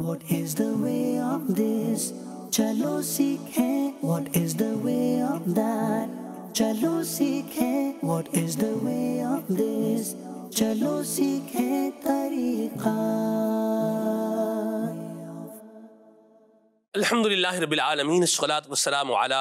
What is the way of this? Chalo seekhein. What is the way of that? Chalo seekhein. What is the way of this? Chalo seekhein tariqa. الحمدللہ رب العالمین الصلاۃ والسلام علی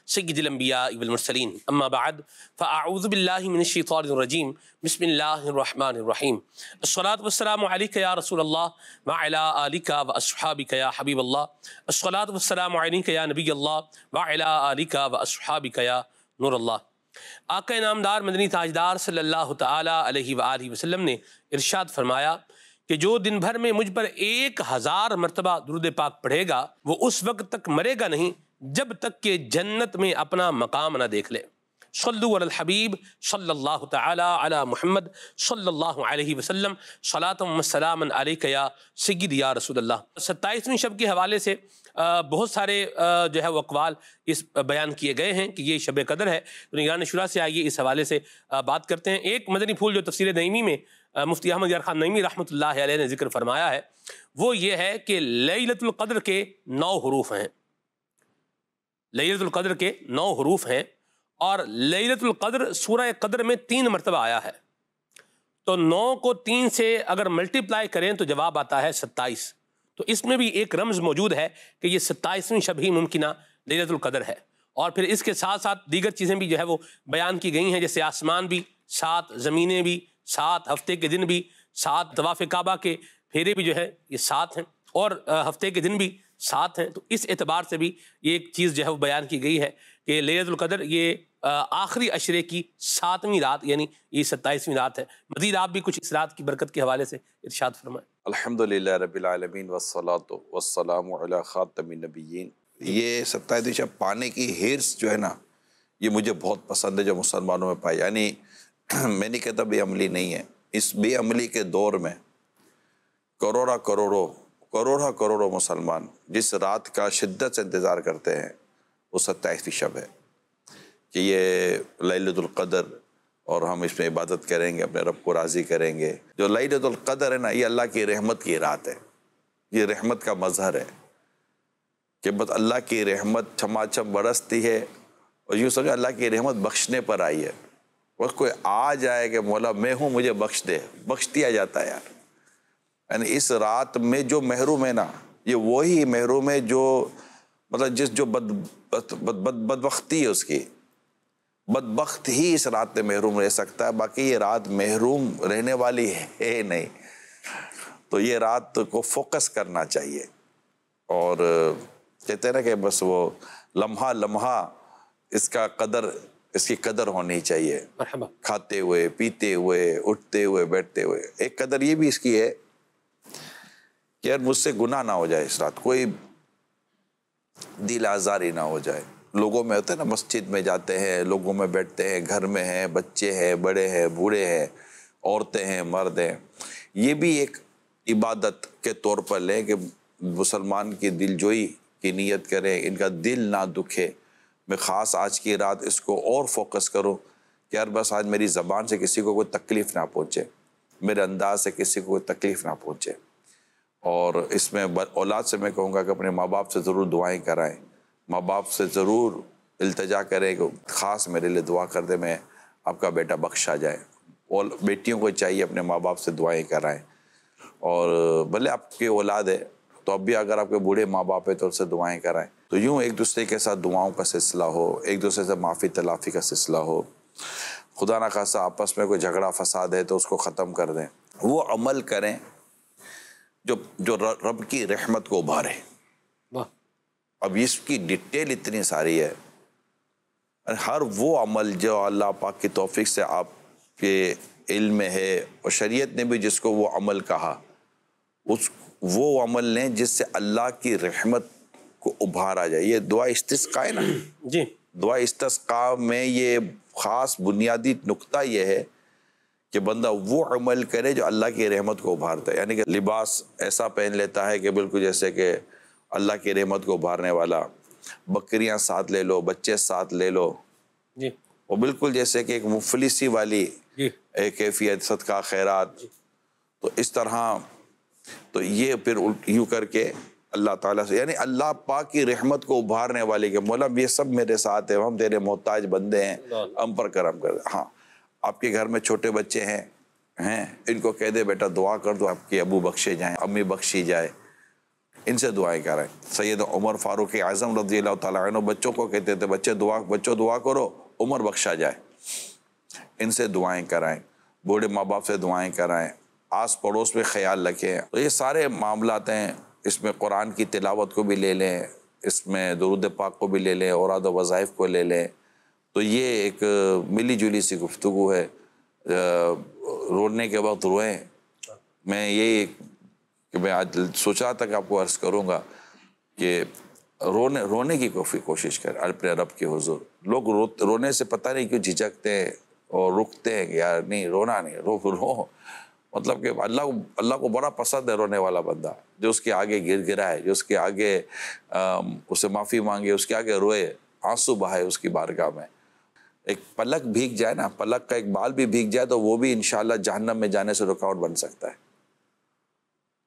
سید الانبیاء والمرسلین اما بعد فاعوذ باللہ من الشیطان الرجیم بسم اللہ الرحمن الرحیم الصلاۃ والسلام علیک یا رسول اللہ وعلی آلک واصحابک یا حبیب اللہ الصلاۃ والسلام علیک یا نبی اللہ وعلی آلک واصحابک یا نور اللہ۔ آقا نامدار مدنی تاجدار صلی اللہ تعالی علیہ وآلہ وسلم نے ارشاد فرمایا کہ جو دن بھر میں مجھ پر 1000 مرتبہ درود پاک پڑھے گا وہ اس وقت تک مرے گا نہیں جب تک کہ جنت میں اپنا مقام نہ دیکھ لے۔ صلو علی الحبیب صلی اللہ تعالی علی محمد صلی اللہ علیہ وسلم صلاۃ و سلام علیک یا سید یا رسول اللہ۔ 27ویں شب کے حوالے سے بہت سارے جو ہے وہ اقوال اس بیان کیے گئے ہیں کہ یہ شب قدر ہے۔ نگران شورا سے آئیے اس حوالے سے بات کرتے ہیں۔ ایک مدنی پھول جو تفسیر نعیمی میں مفتی احمد یار خان نعیمی رحمۃ اللہ علیہ نے ذکر فرمایا ہے وہ یہ ہے کہ لیلۃ القدر کے 9 حروف ہیں، لیلۃ القدر کے 9 حروف ہیں، اور لیلۃ القدر سورہ قدر میں 3 مرتبہ آیا ہے، تو 9 کو 3 سے اگر ملٹیپلائی کریں تو جواب آتا ہے 27۔ تو اس میں بھی ایک رمز موجود ہے کہ یہ 27ویں شب ہی ممکنہ لیلۃ القدر ہے، اور پھر اس کے ساتھ ساتھ دیگر چیزیں بھی جو ہے وہ بیان کی گئی ہیں، جیسے آسمان بھی 7، زمینیں بھی 7، ہفتے کے دن بھی 7، طواف کعبہ کے پھیرے بھی جو ہے یہ 7 ہیں، اور ہفتے کے دن بھی 7 ہیں۔ تو اس اعتبار سے بھی یہ ایک چیز جو ہے وہ بیان کی گئی ہے کہ لیلۃ القدر یہ آخری عشرے کی 7ویں رات یعنی یہ 27ویں رات ہے۔ مزید آپ بھی کچھ اس رات کی برکت کے حوالے سے ارشاد فرمائیں۔ الحمدللہ رب العالمین والصلاۃ والسلام علی خاتم النبیین۔ یہ 27ویں شب پانے کی ہرس جو ہے نا یہ مجھے بہت پسند ہے جو مسلمانوں میں پائی، یعنی میں نہیں کہتا بے عملی نہیں ہے، اس بے عملی کے دور میں کروڑوں مسلمان جس رات کا شدت سے انتظار کرتے ہیں وہ 27ویں شب ہے کہ یہ لیلۃ القدر، اور ہم اس میں عبادت کریں گے، اپنے رب کو راضی کریں گے۔ جو لیلۃ القدر ہے نا یہ اللہ کی رحمت کی رات ہے، یہ رحمت کا مظہر ہے کہ بس اللہ کی رحمت چھما چھم برستی ہے، اور یوں سمجھو اللہ کی رحمت بخشنے پر آئی ہے۔ بس کوئی آ جائے کہ مولا میں ہوں مجھے بخش دے، بخش دیا جاتا ہے یار۔ یعنی اس رات میں جو محروم ہے نا یہ وہی محروم ہے جو مطلب جو بدبختی ہے اس کی، بدبخت ہی اس رات میں محروم رہ سکتا ہے، باقی یہ رات محروم رہنے والی ہے نہیں۔ تو یہ رات کو فوکس کرنا چاہیے، اور کہتے ہیں نا کہ بس وہ لمحہ لمحہ اس کی قدر ہونی چاہیے، مرحبا۔ کھاتے ہوئے، پیتے ہوئے، اٹھتے ہوئے، بیٹھتے ہوئے۔ ایک قدر یہ بھی اس کی ہے کہ یار مجھ سے گناہ نہ ہو جائے اس رات، کوئی دل آزاری نہ ہو جائے۔ لوگوں میں ہوتا ہے نا مسجد میں جاتے ہیں، لوگوں میں بیٹھتے ہیں، گھر میں ہیں، بچے ہیں، بڑے ہیں، بوڑھے ہیں، عورتیں ہیں، مرد ہیں، یہ بھی ایک عبادت کے طور پر لیں کہ مسلمان کی دل جوئی کی نیت کریں، ان کا دل نہ دکھے۔ میں خاص آج کی رات اس کو اور فوکس کروں کہ یار بس آج میری زبان سے کسی کو کوئی تکلیف نہ پہنچے، میرے انداز سے کسی کو کوئی تکلیف نہ پہنچے۔ اور اس میں اولاد سے میں کہوں گا کہ اپنے ماں باپ سے ضرور دعائیں کرائیں، ماں باپ سے ضرور التجا کریں کہ خاص میرے لیے دعا کر دے، میں آپ کا بیٹا بخشا جائے۔ اور بیٹیوں کو چاہیے اپنے ماں باپ سے دعائیں کرائیں، اور بھلے آپ کی اولاد ہے تو اب بھی اگر آپ کے بوڑھے ماں باپ ہے تو ان سے دعائیں کرائیں۔ تو یوں ایک دوسرے کے ساتھ دعاؤں کا سلسلہ ہو، ایک دوسرے سے معافی تلافی کا سلسلہ ہو، خدا نہ خواستہ آپس میں کوئی جھگڑا فساد ہے تو اس کو ختم کر دیں، وہ عمل کریں جو رب کی رحمت کو ابھارے۔ اب اس کی ڈیٹیل اتنی ساری ہے، ہر وہ عمل جو اللہ پاک کی توفیق سے آپ کے علم میں ہے، اور شریعت نے بھی جس کو وہ عمل کہا وہ عمل لیں جس سے اللہ کی رحمت کو ابھارا جائے۔ یہ دعا استسقاء ہے نا، جی، دعا استسقاء میں یہ خاص بنیادی نقطہ یہ ہے کہ بندہ وہ عمل کرے جو اللہ کی رحمت کو ابھارتا ہے، یعنی کہ لباس ایسا پہن لیتا ہے کہ بالکل جیسے کہ اللہ کی رحمت کو ابھارنے والا، بکریاں ساتھ لے لو، بچے ساتھ لے لو، جی، اور بالکل جیسے کہ ایک مفلسی والی جی، ایک کیفیت، صدقہ خیرات۔ تو اس طرح تو یہ پھر یوں کر کے اللہ تعالیٰ سے، یعنی اللہ پاک کی رحمت کو ابھارنے والے کہ مولا یہ سب میرے ساتھ ہیں، ہم تیرے محتاج بندے ہیں، ہم پر کرم کر۔ ہاں آپ کے گھر میں چھوٹے بچے ہیں ان کو کہہ دے بیٹا دعا کر دو آپ کے ابو بخشے جائیں، امی بخشی جائے، ان سے دعائیں کرائیں۔ سید عمر فاروق اعظم رضی اللہ تعالیٰ عنہ بچوں کو کہتے تھے بچوں دعا کرو عمر بخشا جائے، ان سے دعائیں کرائیں، بوڑھے ماں باپ سے دعائیں کرائیں، آس پڑوس میں خیال رکھیں۔ تو یہ سارے معاملات ہیں، اس میں قرآن کی تلاوت کو بھی لے لیں، اس میں درود پاک کو بھی لے لیں، اوراد و وظائف کو لے لیں، تو یہ ایک ملی جلی سی گفتگو ہے۔ رونے کے وقت روئیں۔ میں یہی کہ میں آج سوچ رہا تھا کہ آپ کو عرض کروں گا کہ رونے کی کوشش کریں اپنے رب کے حضور۔ لوگ رونے سے پتہ نہیں کیوں جھجکتے ہیں اور رکتے ہیں کہ یار نہیں رونا نہیں، رو مطلب کہ اللہ کو بڑا پسند ہے رونے والا بندہ، جو اس کے آگے گر گرائے، جو اس کے آگے اسے معافی مانگے، اس کے آگے روئے، آنسو بہائے اس کی بارگاہ میں۔ ایک پلک بھیگ جائے نا، پلک کا ایک بال بھی بھیگ جائے تو وہ بھی انشاءاللہ جہنم میں جانے سے رکاوٹ بن سکتا ہے۔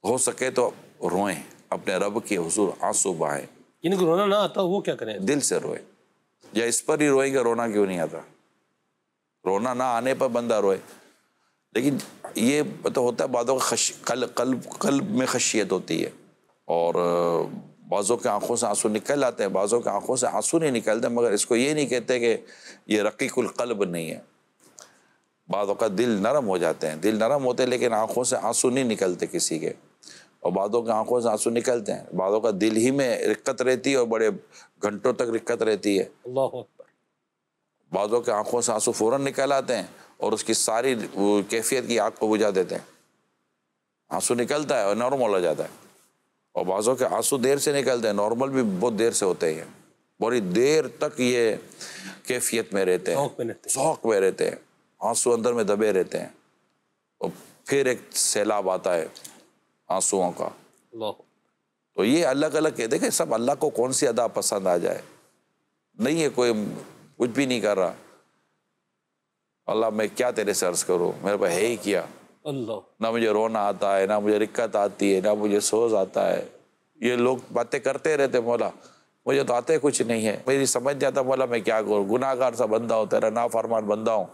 ہو سکے تو روئیں، اپنے رب کے حضور آنسو بہائیں۔ جن کو رونا نہ آتا وہ کیا کریں؟ دل سے روئیں، یا اس پر ہی روئیں گے رونا کیوں نہیں آتا؟ رونا نہ آنے پر بندہ روئے، لیکن یہ تو ہوتا ہے بعضوں کا قلب میں خشیت ہوتی ہے، اور بعضوں کے آنکھوں سے آنسو نکل آتے ہیں، بعضوں کے آنکھوں سے آنسو نہیں نکلتے، مگر اس کو یہ نہیں کہتے کہ یہ رقیق القلب نہیں ہے۔ بعضوں کا دل نرم ہو جاتے ہیں، دل نرم ہوتے ہیں لیکن آنکھوں سے آنسو نہیں نکلتے کسی کے، اور بعضوں کے آنکھوں سے آنسو نکلتے ہیں، بعضوں کا دل ہی میں رقت رہتی ہے اور بڑے گھنٹوں تک رقت رہتی ہے۔ اللہ اکبر۔ بعضوں کے آنکھوں سے آنسو فوراً نکل آتے ہیں اور اس کی ساری کیفیت کی آگ کو بجھا دیتے ہیں، آنسو نکلتا ہے اور نارمل ہو جاتا ہے، اور بعضوں کے آنسو دیر سے نکلتے ہیں، نارمل بھی بہت دیر سے ہوتے ہیں، بڑی دیر تک یہ کیفیت میں رہتے ہیں، ذوق میں رہتے ہیں، آنسو اندر میں دبے رہتے ہیں، اور پھر ایک سیلاب آتا ہے آنسوؤں کا۔ تو یہ الگ الگ کہ دیکھیں سب اللہ کو کون سی ادا پسند آ جائے، نہیں ہے کوئی کچھ بھی نہیں کر رہا، اللہ میں کیا تیرے سے عرض کروں، میرے پاس ہے ہی کیا، نہ مجھے رونا آتا ہے، نہ مجھے رکت آتی ہے، نہ مجھے سوز آتا ہے۔ یہ لوگ باتیں کرتے رہتے مولا مجھے تو آتے کچھ نہیں ہے، میری سمجھ نہیں آتا مولا میں کیا کروں، گناہ گار سا بندہ ہوں، تیرا نافرمان بندہ ہوں،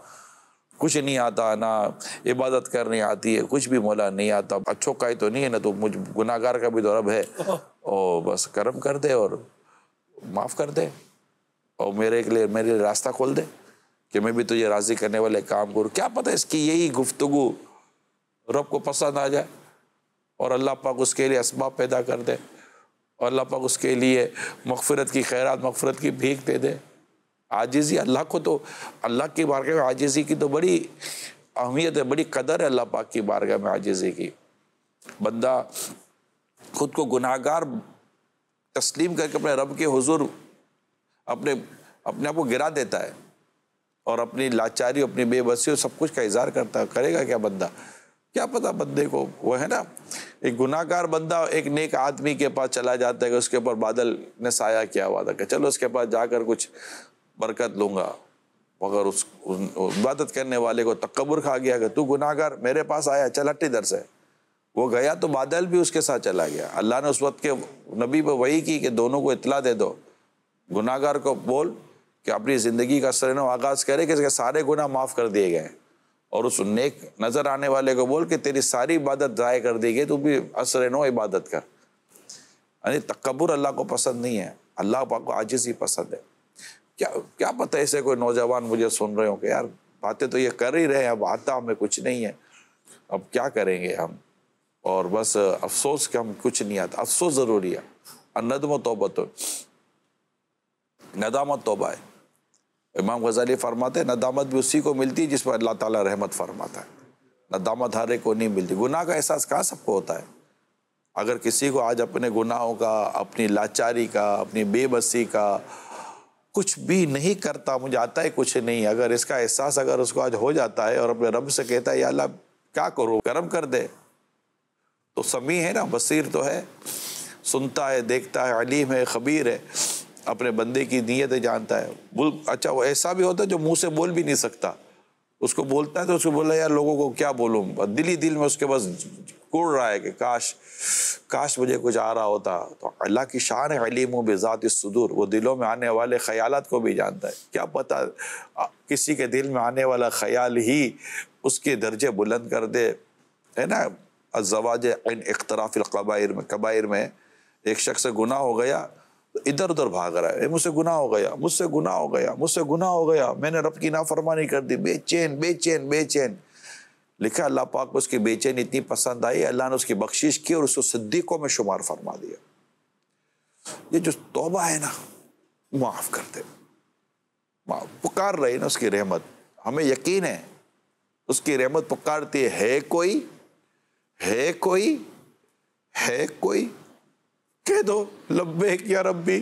کچھ نہیں آتا، نہ عبادت کرنی آتی ہے، کچھ بھی مولا نہیں آتا، اچھوں کا ہی تو نہیں ہے نا، تو مجھ گناہ گار کا بھی تو رب ہے، اور بس کرم کر دے اور معاف کر دے، اور میرے لیے راستہ کھول دے کہ میں بھی تجھے راضی کرنے والے کام کروں۔ کیا پتہ اس کی یہی گفتگو رب کو پسند آ جائے اور اللہ پاک اس کے لیے اسباب پیدا کر دے، اور اللہ پاک اس کے لیے مغفرت کی خیرات، مغفرت کی بھیک دے دے۔ عاجزی اللہ کو تو، اللہ کی بارگاہ میں عاجزی کی تو بڑی اہمیت ہے، بڑی قدر ہے اللہ پاک کی بارگاہ میں عاجزی کی۔ بندہ خود کو گناہ گار تسلیم کر کے اپنے رب کے حضور اپنے آپ کو گرا دیتا ہے، اور اپنی لاچاری، اپنی بے بسی اور سب کچھ کا اظہار کرتا ہے۔ کرے گا کیا بندہ؟ کیا پتا بندے کو، وہ ہے نا ایک گناہ گار بندہ ایک نیک آدمی کے پاس چلا جاتا ہے کہ اس کے اوپر بادل نے سایہ کیا ہوا تھا کہ چلو اس کے پاس جا کر کچھ برکت لوں گا، مگر اس عبادت کرنے والے کو تکبر کھا گیا کہ تو گناہ گار میرے پاس آیا، چل ہٹ ادھر سے۔ وہ گیا تو بادل بھی اس کے ساتھ چلا گیا۔ اللہ نے اس وقت کے نبی پہ وحی کی کہ دونوں کو اطلاع دے دو، گناہ گار کو بول کہ اپنی زندگی کا سر نو آغاز کرے کہ اس کے سارے گناہ معاف کر دیے گئے ہیں، اور اس نیک نظر آنے والے کو بول کہ تیری ساری عبادت ضائع کر دی گئی، تو بھی اثر نو عبادت کر۔ یعنی تکبر اللہ کو پسند نہیں ہے، اللہ پاک کو عاجزی پسند ہے۔ کیا پتہ ایسے کوئی نوجوان مجھے سن رہے ہوں کہ یار باتیں تو یہ کر ہی رہے ہیں، اب آتا ہمیں کچھ نہیں ہے، اب کیا کریں گے ہم، اور بس افسوس کہ ہم کچھ نہیں آتا۔ افسوس ضروری ہے، الندم و توبۃ، ندامت توبہ ہے۔ امام غزالی فرماتے ہیں ندامت بھی اسی کو ملتی ہے جس پر اللہ تعالیٰ رحمت فرماتا ہے، ندامت ہر ایک کو نہیں ملتی۔ گناہ کا احساس کہاں سب کو ہوتا ہے؟ اگر کسی کو آج اپنے گناہوں کا، اپنی لاچاری کا، اپنی بے بسی کا، کچھ بھی نہیں کرتا، مجھے آتا ہے کچھ نہیں، اگر اس کا احساس اگر اس کو آج ہو جاتا ہے اور اپنے رب سے کہتا ہے یا اللہ کیا کروں، کرم کر دے، تو سمیع ہے نا، بصیر تو ہے، سنتا ہے، دیکھتا ہے، علیم ہے، خبیر ہے، اپنے بندے کی نیتیں جانتا ہے۔ اچھا وہ ایسا بھی ہوتا ہے جو منہ سے بول بھی نہیں سکتا، اس کو بولتا ہے تو اس کو بولا یار لوگوں کو کیا بولوں، دل ہی دل میں اس کے بس کوڑ رہا ہے کہ کاش مجھے کچھ آ رہا ہوتا. تو اللہ کی شان ہے علیم بذات الصدور، وہ دلوں میں آنے والے خیالات کو بھی جانتا ہے. کیا پتہ کسی کے دل میں آنے والا خیال ہی اس کے درجے بلند کر دے، ہے نا. الزواج عن اقتراف القبائر میں، کبائر میں ایک شخص سے گناہ ہو گیا تو ادھر ادھر بھاگ رہا ہے، مجھ سے گناہ ہو گیا، مجھ سے گناہ ہو گیا، مجھ سے گناہ ہو گیا، میں نے رب کی نافرمانی کر دی، بے چین بے چین بے چین. لکھا اللہ پاک کو اس کی بے چین اتنی پسند آئی، اللہ نے اس کی بخشش کی اور اس کو صدیقوں میں شمار فرما دیا. یہ جو توبہ ہے نا، معاف کر دے، پکار رہی نا اس کی رحمت. ہمیں یقین ہے اس کی رحمت پکارتی ہے. کوئی ہے، کوئی ہے، کوئی کہہ دو لبیک یا ربی،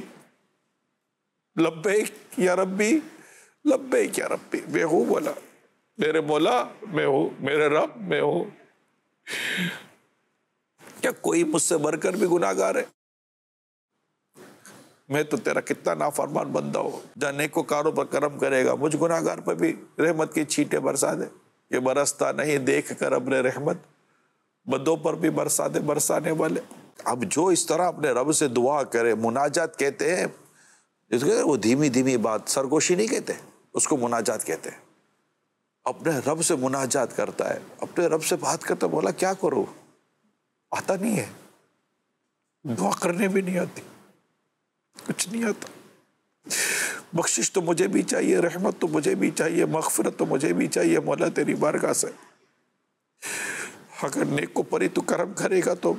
لبیک یا ربی، لبیک یا ربی. میں ہوں بولا، میرے مولا میں ہوں، میرے رب میں ہوں. کیا کوئی مجھ سے بڑھ کر بھی گناہ گار ہے؟ میں تو تیرا کتنا نافرمان بندہ ہو، جہاں نیکوکاروں پر کرم کرے گا، مجھ گناہ گار پر بھی رحمت کی چھینٹیں برسا دے. یہ برستا نہیں دیکھ کر اپنے رحمت، بدوں پر بھی برسا دے برسانے والے. اب جو اس طرح اپنے رب سے دعا کرے، مناجات کہتے ہیں اس کو، وہ دھیمی دھیمی بات، سرگوشی نہیں کہتے اس کو، مناجات کہتے ہیں. اپنے رب سے مناجات کرتا ہے، اپنے رب سے بات کرتا ہے. بولا کیا کروں، آتا نہیں ہے، دعا کرنے بھی نہیں آتی، کچھ نہیں آتا. بخشش تو مجھے بھی چاہیے، رحمت تو مجھے بھی چاہیے، مغفرت تو مجھے بھی چاہیے مولا تیری بارگاہ سے. اگر نیک کو پری تو کرم کرے گا تو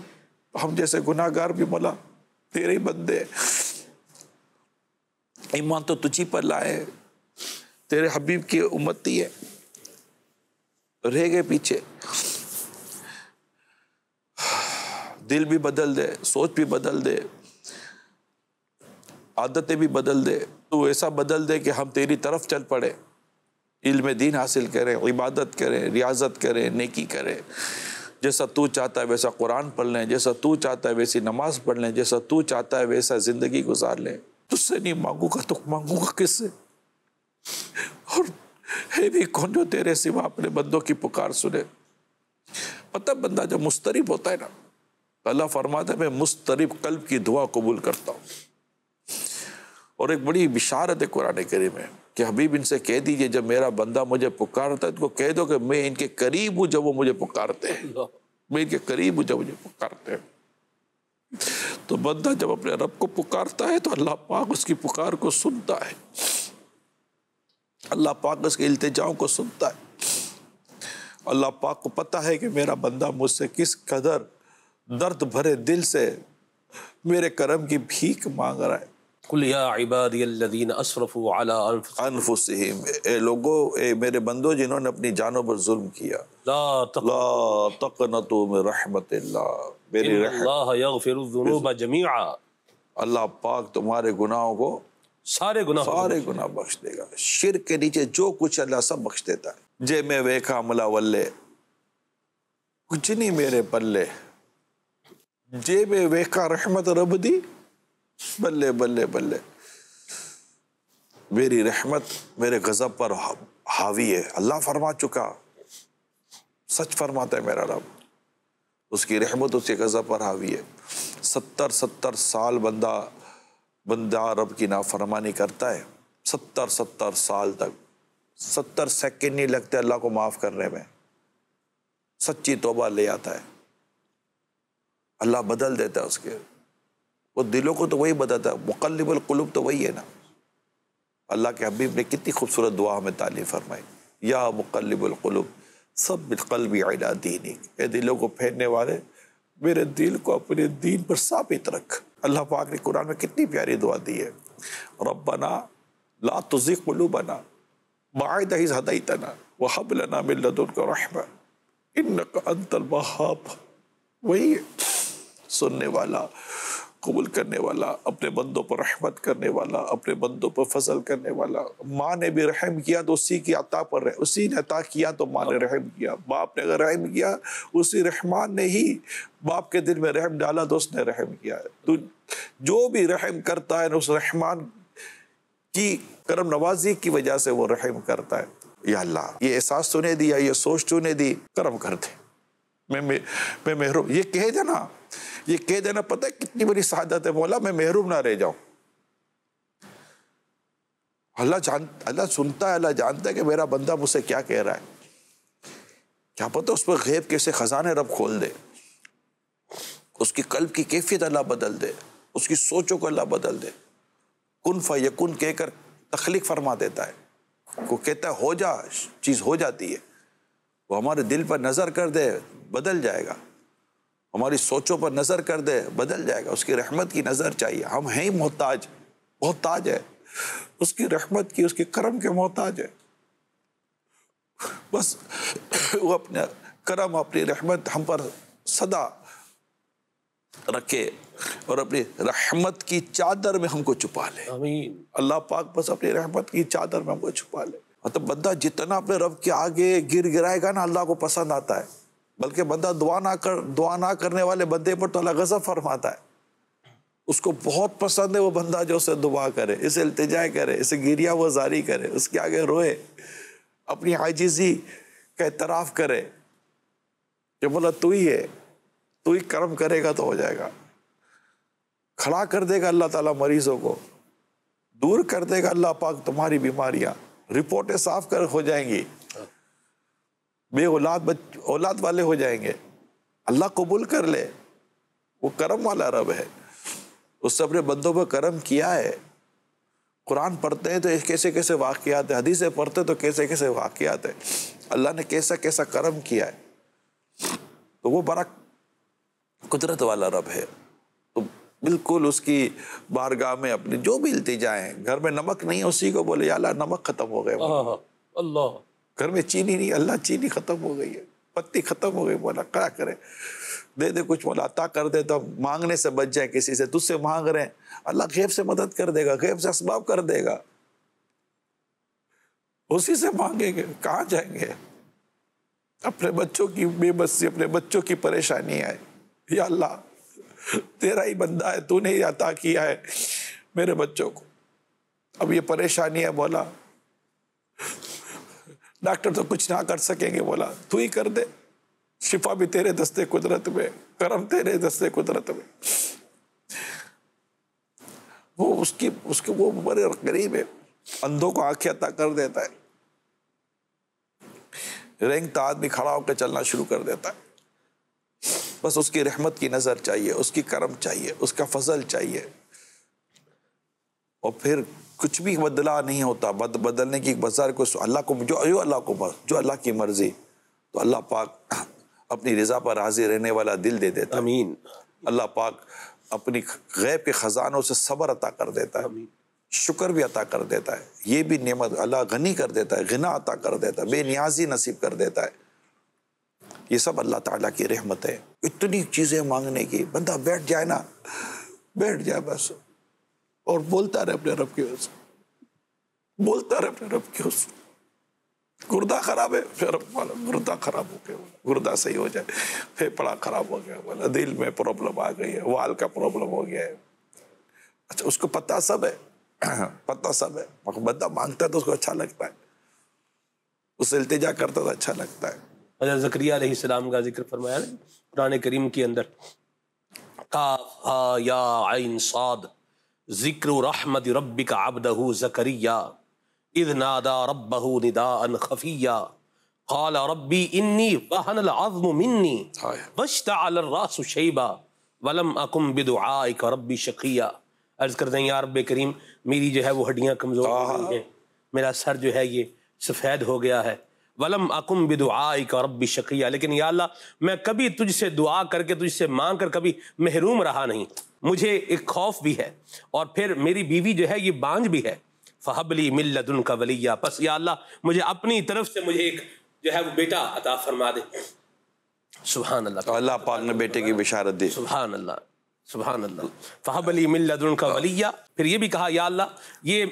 ہم جیسے گناہ گار بھی مولا تیرے ہی بندے، ایمان تو تجھی پر لائے، تیرے حبیب کی امتی ہے، رہ گئے پیچھے. دل بھی بدل دے، سوچ بھی بدل دے، عادتیں بھی بدل دے. تو ایسا بدل دے کہ ہم تیری طرف چل پڑے، علم دین حاصل کریں، عبادت کریں، ریاضت کریں، نیکی کریں. جیسا تو چاہتا ہے ویسا قرآن پڑھ لیں، جیسا تو چاہتا ہے ویسی نماز پڑھ لیں، جیسا تو چاہتا ہے ویسا زندگی گزار لیں. تجھ سے نہیں مانگوں گا تو مانگوں گا کس سے؟ اور ہے بھی کون جو تیرے سوا اپنے بندوں کی پکار سنے. پتہ بندہ جب مضطرب ہوتا ہے نا، اللہ فرماتا ہے میں مضطرب قلب کی دعا قبول کرتا ہوں. اور ایک بڑی بشارت ہے قرآن کریم میں کہ حبیب ان سے کہہ دیجئے جب میرا بندہ مجھے پکارتا ہے تو کہہ دو کہ میں ان کے قریب ہوں جب وہ مجھے پکارتے ہیں، میں ان کے قریب ہوں جب مجھے پکارتے ہیں. تو بندہ جب اپنے رب کو پکارتا ہے تو اللہ پاک اس کی پکار کو سنتا ہے، اللہ پاک اس کے التجاؤں کو سنتا ہے. اللہ پاک کو پتہ ہے کہ میرا بندہ مجھ سے کس قدر درد بھرے دل سے میرے کرم کی بھیک مانگ رہا ہے. قل یا عبادی الذین اسرفوا علی انفسہم، اے لوگو، اے میرے بندوں جنہوں نے اپنی جانوں پر ظلم کیا، لا تقنطوا من رحمت اللہ، میری ان رحمت، اللہ یغفر الذنوب جميعا، اللہ پاک تمہارے گناہوں کو سارے گناہ بخش دے گا. شرک کے نیچے جو کچھ اللہ سب بخش دیتا ہے. جے میں ویکھا ملا ولے، کچھ نہیں میرے پلے، جے میں ویکھا رحمت رب دی، بلے بلے بلے. میری رحمت میرے غضب پر حاوی ہے. اللہ فرما چکا، سچ فرماتا ہے میرا رب، اس کی رحمت اس کے غضب پر حاوی ہے. 70 سال بندہ رب کی نافرمانی کرتا ہے، 70 سال تک 70 سیکنڈ نہیں لگتے اللہ کو معاف کرنے میں. سچی توبہ لے آتا ہے، اللہ بدل دیتا ہے اس کے. وہ دلوں کو تو وہی بدلتا ہے، مقلب القلوب تو وہی ہے نا. اللہ کے حبیب نے کتنی خوبصورت دعا ہمیں تعلیم فرمائی، یا مقلب القلوب ثبت قلبی علی دینک، اے دلوں کو پھیرنے والے میرے دل کو اپنے دین پر ثابت رکھ. اللہ پاک نے قرآن میں کتنی پیاری دعا دی ہے، ربنا لا تزغ قلوبنا بعد اذ ہدیتنا وہب لنا من لدنک رحمہ انک انت الوہاب. وہی سننے والا، قبول کرنے والا، اپنے بندوں پر رحمت کرنے والا، اپنے بندوں پر فضل کرنے والا. ماں نے بھی رحم کیا تو اسی کی عطا پر اسی نے عطا کیا تو ماں نے رحم کیا. باپ نے اگر رحم کیا اسی رحمان نے ہی باپ کے دل میں رحم ڈالا تو اس نے رحم کیا. تو جو بھی رحم کرتا ہے اس رحمان کی کرم نوازی کی وجہ سے وہ رحم کرتا ہے. یا اللہ یہ احساس تو نے دیا, یہ سوچ تو نے دی, کرم کر دے, میں محروم. یہ کہہ دینا پتہ ہے کتنی بڑی سعادت ہے, مولا میں محروم نہ رہ جاؤں. اللہ سنتا ہے, اللہ جانتا ہے کہ میرا بندہ مجھ سے کیا کہہ رہا ہے. کیا پتہ اس پر غیب کیسے خزانے رب کھول دے, اس کی قلب کی کیفیت اللہ بدل دے, اس کی سوچوں کو اللہ بدل دے. کن فیکن کہہ کر تخلیق فرما دیتا ہے, وہ کہتا ہے ہو جا, چیز ہو جاتی ہے. وہ ہمارے دل پر نظر کر دے, بدل جائے گا. ہماری سوچوں پر نظر کر دے, بدل جائے گا. اس کی رحمت کی نظر چاہیے. ہم ہیں ہی محتاج ہے اس کی رحمت کی, اس کے کرم کے محتاج ہے. بس وہ اپنا کرم, اپنی رحمت ہم پر صدا رکھے اور اپنی رحمت کی چادر میں ہم کو چھپا لے. آمین. اللہ پاک بس اپنی رحمت کی چادر میں ہم کو چھپا لے. مطلب بندہ جتنا اپنے رب کے آگے گر گرائے گا نا, اللہ کو پسند آتا ہے. بلکہ بندہ دعا نہ کرنے والے بندے پر تو اللہ غضب فرماتا ہے. اس کو بہت پسند ہے وہ بندہ جو اسے دعا کرے, اسے التجا کرے, اسے گریہ وزاری کرے, اس کے آگے روئے, اپنی عاجزی کا اعتراف کرے کہ مولا تو ہی ہے, تو ہی کرم کرے گا تو ہو جائے گا. کھڑا کر دے گا اللہ تعالیٰ مریضوں کو, دور کر دے گا اللہ پاک تمہاری بیماریاں, رپورٹیں صاف کر ہو جائیں گی, بے اولاد والے ہو جائیں گے. اللہ قبول کر لے, وہ کرم والا رب ہے. اس نے اپنے بندوں پر کرم کیا ہے. قرآن پڑھتے ہیں تو کیسے کیسے واقعات ہیں, حدیثیں پڑھتے تو کیسے کیسے واقعات ہیں. اللہ نے کیسا کیسا کرم کیا ہے. تو وہ بڑا قدرت والا رب ہے. تو بالکل اس کی بارگاہ میں اپنی جو بھی التجائیں, گھر میں نمک نہیں ہے اسی کو بولے یا اللہ نمک ختم ہو گئے, اللہ گھر میں چینی نہیں, اللہ چینی ختم ہو گئی ہے, پتی ختم ہو گئی, مولا کیا کرے, دے دے کچھ, مولا عطا کر دے تو مانگنے سے بچ جائے. کسی سے تجھ سے مانگ رہے ہیں, اللہ غیب سے مدد کر دے گا, غیب سے اسباب کر دے گا. اسی سے مانگیں گے, کہاں جائیں گے. اپنے بچوں کی بے بسی, اپنے بچوں کی پریشانی ہے, یا اللہ تیرا ہی بندہ ہے, تو نے ہی عطا کیا ہے میرے بچوں کو, اب یہ پریشانی ہے مولا, ڈاکٹر تو کچھ نہ کر سکیں گے, مولا تو ہی کر دے. شفا بھی تیرے دستے قدرت میں, کرم تیرے دستے قدرت میں. وہ اس کے وہ بڑے قریب ہے. اندھوں کو آنکھیں عطا کر دیتا ہے, رینگتا آدمی کھڑا ہو کے چلنا شروع کر دیتا ہے. بس اس کی رحمت کی نظر چاہیے, اس کی کرم چاہیے, اس کا فضل چاہیے. اور پھر کچھ بھی بدلا نہیں ہوتا. بدلنے کی بازار کو اللہ کو جو اللہ کی مرضی, تو اللہ پاک اپنی رضا پر راضی رہنے والا دل دے دیتا ہے. آمین. اللہ پاک اپنی غیب کے خزانوں سے صبر عطا کر دیتا ہے, شکر بھی عطا کر دیتا ہے. یہ بھی نعمت اللہ غنی کر دیتا ہے, غنا عطا کر دیتا ہے, بے نیازی نصیب کر دیتا ہے. یہ سب اللہ تعالیٰ کی رحمت ہے. اتنی چیزیں مانگنے کی, بندہ بیٹھ جائے بس, اور بولتا رہے اپنے رب کی حسن. گردہ خراب ہے, پھر گردہ خراب ہو گیا, گردہ صحیح ہو جائے. پھیپڑا خراب ہو گیا, دل میں پرابلم آ گئی ہے, وال کا پرابلم ہو گیا ہے. اچھا اس کو پتہ سب ہے, بندہ مانگتا ہے تو اس کو اچھا لگتا ہے, اس سے التجا کرتا تو اچھا لگتا ہے. حضرت زکریا علیہ السلام کا ذکر فرمایا نا قرآن کریم کے اندر, کاف ہا یا عین صاد ذکر رحمت ربک عبدہ زکریا اذ نادى ربه نداء خفيا قال ربي إني وهن العظم مني واشتعل الرأس شيبا ولم أكن بدعائك ربي شقيا. عرض کرتے ہیں یا رب کریم میری جو ہے وہ ہڈیاں کمزور ہو گئی ہیں, میرا سر جو ہے یہ سفید ہو گیا ہے. ولم اکم بدعائک ربی شقیہ, لیکن یا اللہ میں کبھی تجھ سے دعا کر کے تجھ سے مانگ کر کبھی محروم رہا نہیں. مجھے ایک خوف بھی ہے, اور پھر میری بیوی جو ہے یہ بانجھ بھی ہے. فَهَبْ لِي مِن لَّدُنْكَ وَلِيًّا, پس یا اللہ مجھے اپنی طرف سے مجھے ایک جو ہے وہ بیٹا عطا فرما دے. سبحان اللہ. تو اللہ پاک نے بیٹے کی بشارت دی. سبحان اللہ, سبحان اللہ. فَهَبْ لِي مِن لَّدُنْكَ وَلِيًّا. پھر یہ بھی کہا یا اللہ یہ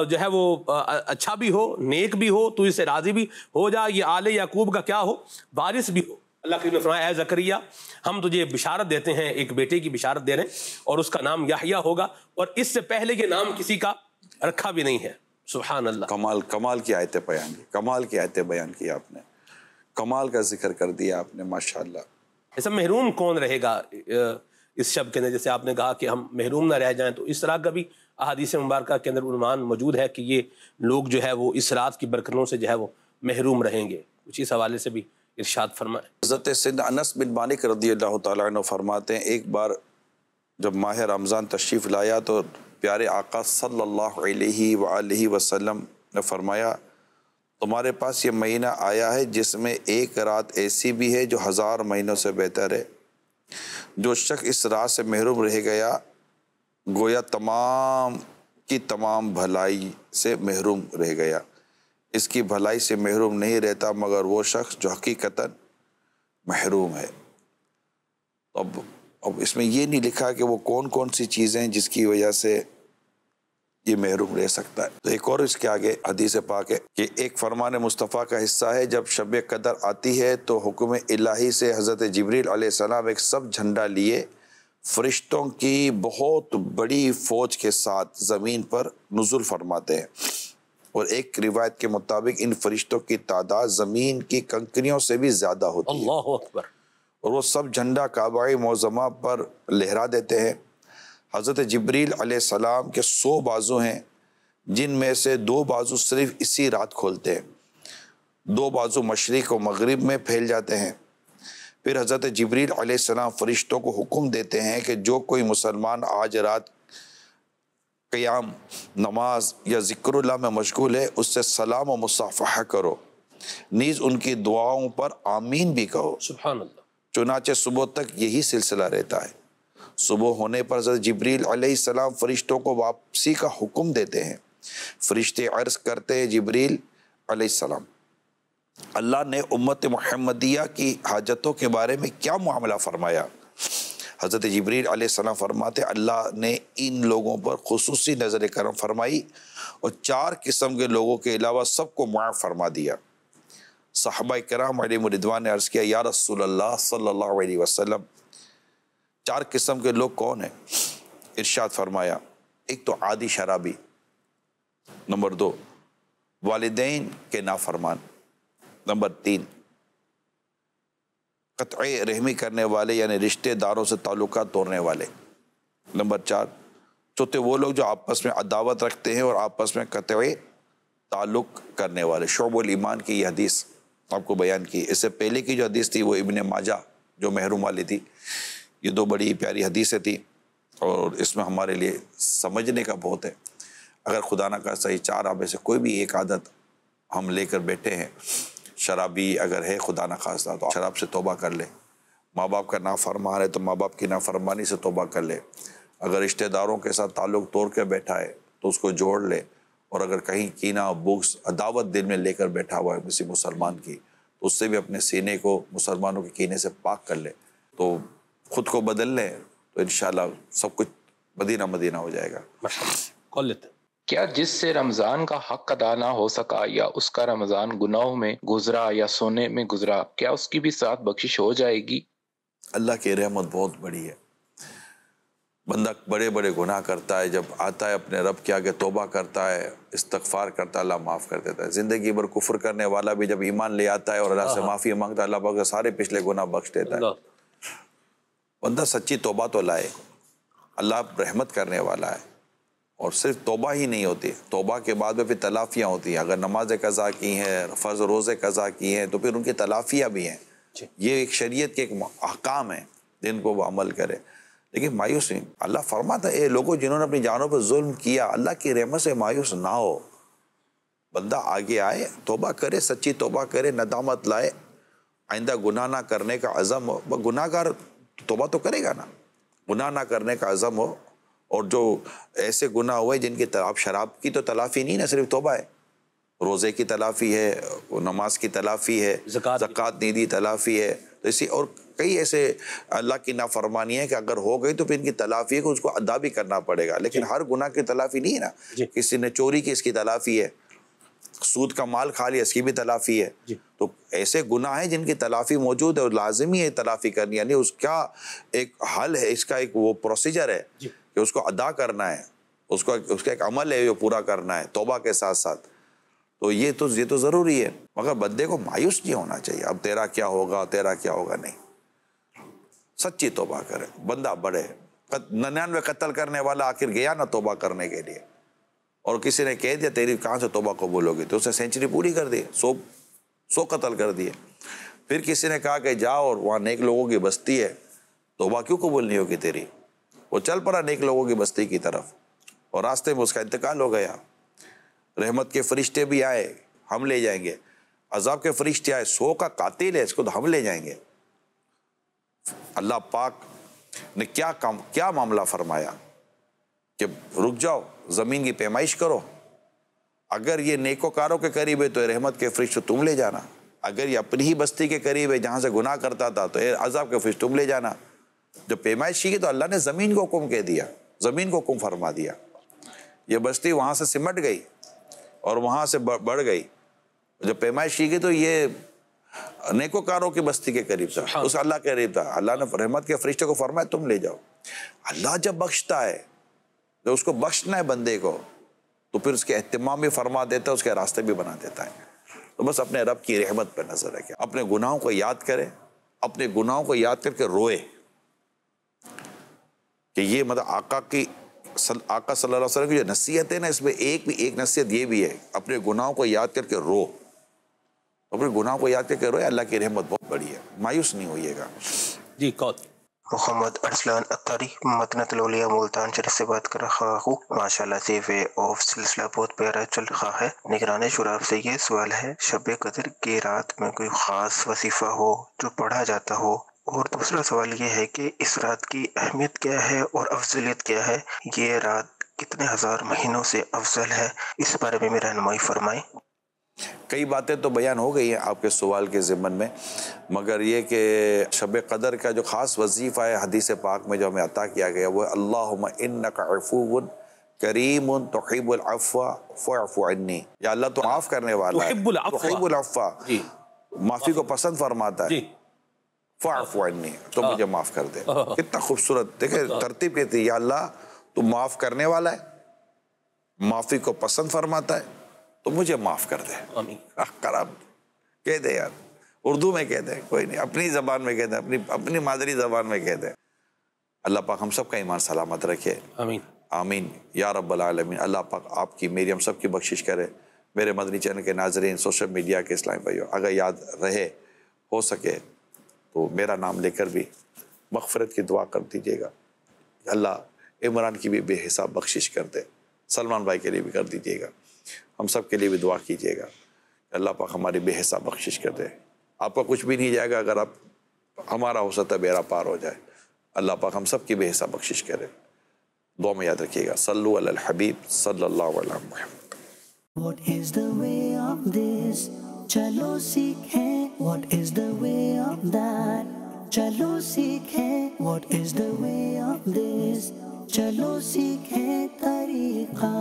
جو ہے وہ اچھا بھی ہو, نیک بھی ہو, تو اس سے راضی بھی ہو جا, یہ آل یعقوب کا کیا ہو, وارث بھی ہو. اللہ کریم نے فرمایا اے زکریا ہم تجھے بشارت دیتے ہیں, ایک بیٹے کی بشارت دے رہے ہیں, اور اس کا نام یحییٰ ہوگا, اور اس سے پہلے یہ نام کسی کا رکھا بھی نہیں ہے. سبحان اللہ. کمال کی آیتیں بیان کی، کمال کی آیتیں بیان کی آپ نے، کمال کا ذکر کر دیا آپ نے ماشاءاللہ. ایسا محروم کون رہے گا اس شب کے اندر؟ جیسے آپ نے کہا کہ ہم محروم نہ رہ جائیں، تو اس طرح کا بھی احادیث مبارکہ کے اندر عنوان موجود ہے کہ یہ لوگ جو ہے وہ اس رات کی برکتوں سے جو ہے وہ محروم رہیں گے. کچھ اس حوالے سے بھی ارشاد فرمائیں. حضرت سیدنا انس بن مالک رضی اللہ تعالیٰ عنہ فرماتے ہیں ایک بار جب ماہ رمضان تشریف لایا تو پیارے آقا صلی اللہ علیہ وآلہ وسلم نے فرمایا تمہارے پاس یہ مہینہ آیا ہے جس میں ایک رات ایسی بھی ہے جو 1000 مہینوں سے بہتر ہے. جو شخص اس رات سے محروم رہ گیا گویا تمام کی تمام بھلائی سے محروم رہ گیا. اس کی بھلائی سے محروم نہیں رہتا مگر وہ شخص جو حقیقتاً محروم ہے. اب اس میں یہ نہیں لکھا کہ وہ کون کون سی چیزیں جس کی وجہ سے یہ محروم رہ سکتا ہے. تو ایک اور اس کے آگے حدیث پاک ہے کہ ایک فرمان مصطفیٰ کا حصہ ہے جب شب قدر آتی ہے تو حکم الہی سے حضرت جبریل علیہ السلام ایک سب جھنڈا لیے فرشتوں کی بہت بڑی فوج کے ساتھ زمین پر نزول فرماتے ہیں. اور ایک روایت کے مطابق ان فرشتوں کی تعداد زمین کی کنکریوں سے بھی زیادہ ہوتی ہے. اللہ اکبر. اور وہ سب جھنڈا کعبہ معظمہ پر لہرا دیتے ہیں. حضرت جبریل علیہ السلام کے 100 بازو ہیں جن میں سے 2 بازو صرف اسی رات کھولتے ہیں. 2 بازو مشرق و مغرب میں پھیل جاتے ہیں. پھر حضرت جبریل علیہ السلام فرشتوں کو حکم دیتے ہیں کہ جو کوئی مسلمان آج رات قیام، نماز یا ذکر اللہ میں مشغول ہے اس سے سلام و مصافحہ کرو، نیز ان کی دعاؤں پر آمین بھی کہو. سبحان اللہ. چنانچہ صبح تک یہی سلسلہ رہتا ہے. صبح ہونے پر حضرت جبریل علیہ السلام فرشتوں کو واپسی کا حکم دیتے ہیں. فرشتے عرض کرتے ہیں جبریل علیہ السلام اللہ نے امت محمدیہ کی حاجتوں کے بارے میں کیا معاملہ فرمایا؟ حضرت جبریل علیہ السلام فرماتے اللہ نے ان لوگوں پر خصوصی نظر کرم فرمائی اور 4 قسم کے لوگوں کے علاوہ سب کو معاف فرما دیا. صحابہ کرام علیہم رضوان نے عرض کیا یا رسول اللہ صلی اللہ علیہ وسلم 4 قسم کے لوگ کون ہیں؟ ارشاد فرمایا ایک تو عادی شرابی، نمبر 2 والدین کے نافرمان، نمبر 3 قطع رحمی کرنے والے یعنی رشتے داروں سے تعلقات توڑنے والے، نمبر 4 چوتھے وہ لوگ جو آپس میں عداوت رکھتے ہیں اور آپس میں قطع تعلق کرنے والے. شعب الایمان کی یہ حدیث آپ کو بیان کی. اس سے پہلے کی جو حدیث تھی وہ ابن ماجہ جو محروم والی تھی. یہ 2 بڑی پیاری حدیثیں تھیں اور اس میں ہمارے لیے سمجھنے کا بہت ہے. اگر خدا نہ کہا صحیح 4 میں سے کوئی بھی ایک عادت ہم لے کر بیٹھے ہیں، شرابی اگر ہے خدا نہ خواستہ تو شراب سے توبہ کر لے. ماں باپ کا نافرمان ہے تو ماں باپ کی نافرمانی سے توبہ کر لے. اگر رشتہ داروں کے ساتھ تعلق توڑ کے بیٹھا ہے تو اس کو جوڑ لے. اور اگر کہیں کینہ، بغض، عداوت دل میں لے کر بیٹھا ہوا ہے کسی مسلمان کی تو اس سے بھی اپنے سینے کو مسلمانوں کے کینے سے پاک کر لے. تو خود کو بدل لیں تو انشاءاللہ سب کچھ مدینہ مدینہ ہو جائے گا. کال لیتے ہیں. کیا جس سے رمضان کا حق ادا نہ ہو سکا یا اس کا رمضان گناہوں میں گزرا یا سونے میں گزرا، کیا اس کی بھی ساتھ بخشش ہو جائے گی؟ اللہ کی رحمت بہت بڑی ہے. بندہ بڑے بڑے گناہ کرتا ہے، جب آتا ہے اپنے رب کے آگے توبہ کرتا ہے، استغفار کرتا ہے، اللہ معاف کر دیتا ہے. زندگی بھر کفر کرنے والا بھی جب ایمان لے آتا ہے اور اللہ سے معافی مانگتا ہے، اللہ پاک سارے پچھلے گناہ بخش دیتا ہے. بندہ سچی توبہ تو لائے، اللہ رحمت کرنے والا ہے. اور صرف توبہ ہی نہیں ہوتی، توبہ کے بعد میں پھر تلافیاں ہوتی ہیں. اگر نماز قضا کی ہیں، فرض روزے قضا کی ہیں تو پھر ان کی تلافیاں بھی ہیں. یہ ایک شریعت کے ایک احکام ہیں جن کو وہ عمل کرے. لیکن مایوس نہیں. اللہ فرماتا ہے اے لوگوں جنہوں نے اپنی جانوں پر ظلم کیا، اللہ کی رحمت سے مایوس نہ ہو. بندہ آگے آئے، توبہ کرے، سچی توبہ کرے، ندامت لائے، آئندہ گناہ نہ کرنے کا عزم ہو. گناہ گار توبہ تو کرے گا نا، گناہ نہ کرنے کا عزم ہو. اور جو ایسے گناہ ہوئے جن کی آپ شراب کی تو تلافی نہیں نا، صرف توبہ ہے. روزے کی تلافی ہے، نماز کی تلافی ہے، زکوٰۃ نہیں دی تلافی ہے. تو اسی اور کئی ایسے اللہ کی نافرمانی ہے کہ اگر ہو گئی تو پھر ان کی تلافی ہے کہ اس کو ادا بھی کرنا پڑے گا. لیکن ہر گناہ کی تلافی نہیں ہے نا. کسی نے چوری کی، اس کی تلافی ہے. سود کا مال کھا لیا، اس کی بھی تلافی ہے. تو ایسے گناہ ہیں جن کی تلافی موجود ہے اور لازمی ہے تلافی کرنی. یعنی اس کا ایک حل ہے، اس کا ایک وہ پروسیجر ہے کہ اس کو ادا کرنا ہے. اس کا ایک عمل ہے جو پورا کرنا ہے توبہ کے ساتھ ساتھ. تو یہ تو ضروری ہے. مگر بندے کو مایوس نہیں ہونا چاہیے. اب تیرا کیا ہوگا نہیں. سچی توبہ کرے, بندہ بڑھے. 99 قتل کرنے والا آخر گیا نا توبہ کرنے کے لیے, اور کسی نے کہہ دیا تیری کہاں سے توبہ قبول ہوگی, تو اسے سینچری پوری کر دی, 100 قتل کر دیے. پھر کسی نے کہا کہ جا اور وہاں نیک لوگوں کی بستی ہے, توبہ کیوں قبول نہیں ہوگی تیری؟ وہ چل پڑا نیک لوگوں کی بستی کی طرف, اور راستے میں اس کا انتقال ہو گیا. رحمت کے فرشتے بھی آئے, ہم لے جائیں گے. عذاب کے فرشتے آئے, 100 کا قاتل ہے, اس کو تو ہم لے جائیں گے. اللہ پاک نے کیا معاملہ فرمایا کہ رک جاؤ, زمین کی پیمائش کرو. اگر یہ نیکوکاروں کے قریب ہے تو رحمت کے فرشتے تم لے جانا. اگر یہ اپنی ہی بستی کے قریب ہے جہاں سے گناہ کرتا تھا تو عذاب کے فرشتے تم لے جانا. جب پیمائش کی تو اللہ نے زمین کو حکم کہہ دیا, زمین کو حکم فرما دیا. یہ بستی وہاں سے سمٹ گئی اور وہاں سے بڑھ گئی. جب پیمائش کی گئی تو یہ نیکوکاروں کی بستی کے قریب تھا, اس اللہ کے قریب تھا. اللہ نے رحمت کے فرشتے کو فرمایا تم لے جاؤ. اللہ جب بخشتا ہے, جب اس کو بخشنا ہے بندے کو, تو پھر اس کے اہتمام بھی فرما دیتا ہے, اس کے راستے بھی بنا دیتا ہے. تو بس اپنے رب کی رحمت پہ نظر رکھے, اپنے گناہوں کو یاد کرے, اپنے گناہوں کو یاد کر کے روئے کہ یہ مطلب آقا صلی اللہ علیہ وسلم کی جو نصیحت ہے نا, اس میں ایک نصیحت یہ بھی ہے, اپنے گناہوں کو یاد کر کے رو. اپنے گناہوں کو یاد کر کے روئے, اللہ کی رحمت بہت بڑی ہے, مایوس نہیں ہوئیے گا. جی کون؟ محمد ارسلان اختاری مدنۃ الاولیاء ملتان شریف سے بات کر رہا ہوں. ماشاءاللہ سے وے آف سلسلہ بہت پیارا چل رہا ہے. نگران شورا سے یہ سوال ہے, شب قدر کی رات میں کوئی خاص وظیفہ ہو جو پڑھا جاتا ہو؟ اور دوسرا سوال یہ ہے کہ اس رات کی اہمیت کیا ہے اور افضلیت کیا ہے؟ یہ رات کتنے ہزار مہینوں سے افضل ہے؟ اس بارے میں رہنمائی فرمائیں. کئی باتیں تو بیان ہو گئی ہیں آپ کے سوال کے ضمن میں, مگر یہ کہ شب قدر کا جو خاص وظیفہ ہے حدیث پاک میں جو ہمیں عطا کیا گیا وہ اللہم انک عفو کریم تحب العفو فاعف عنی. یا اللہ تو معاف کرنے والا ہے, تحب العفو, معافی کو پسند فرماتا ہے, فاعف عنی, تو مجھے معاف کر دے. کتنا خوبصورت دیکھیں ترتیب کہتی ہے, یا اللہ تو معاف کرنے والا ہے, معافی کو پسند فرماتا ہے, تو مجھے معاف کر دے. خراب کہہ دے یار, اردو میں کہہ دے, کوئی نہیں, اپنی زبان میں کہہ دے, اپنی مادری زبان میں کہہ دے. اللہ پاک ہم سب کا ایمان سلامت رکھے, آمین آمین یا رب العالمین. اللہ پاک آپ کی میری ہم سب کی بخشش کرے. میرے مدنی چینل کے ناظرین, سوشل میڈیا کے اسلامی بھائیوں, اگر یاد رہے ہو سکے تو میرا نام لے کر بھی مغفرت کی دعا کر دیجیے گا. اللہ عمران کی بھی بے حساب بخشش کر دے, سلمان بھائی کے لیے بھی کر دیجیے گا, ہم سب کے لیے بھی دعا کیجیے گا. اللہ پاک ہماری بے حساب بخشش کر دے. آپ کا کچھ بھی نہیں جائے گا اگر آپ ہمارا ہو سکتا بیڑا پار ہو جائے. اللہ پاک ہم سب کی بے حساب بخشش کرے. دعا میں یاد رکھیے گا. صلو علی الحبیب صلی اللہ علیہ محمد. What is the way of this? چلو سیکھیں. What is the way of that? چلو سیکھیں. What is the way of this? چلو سیکھیں طریقہ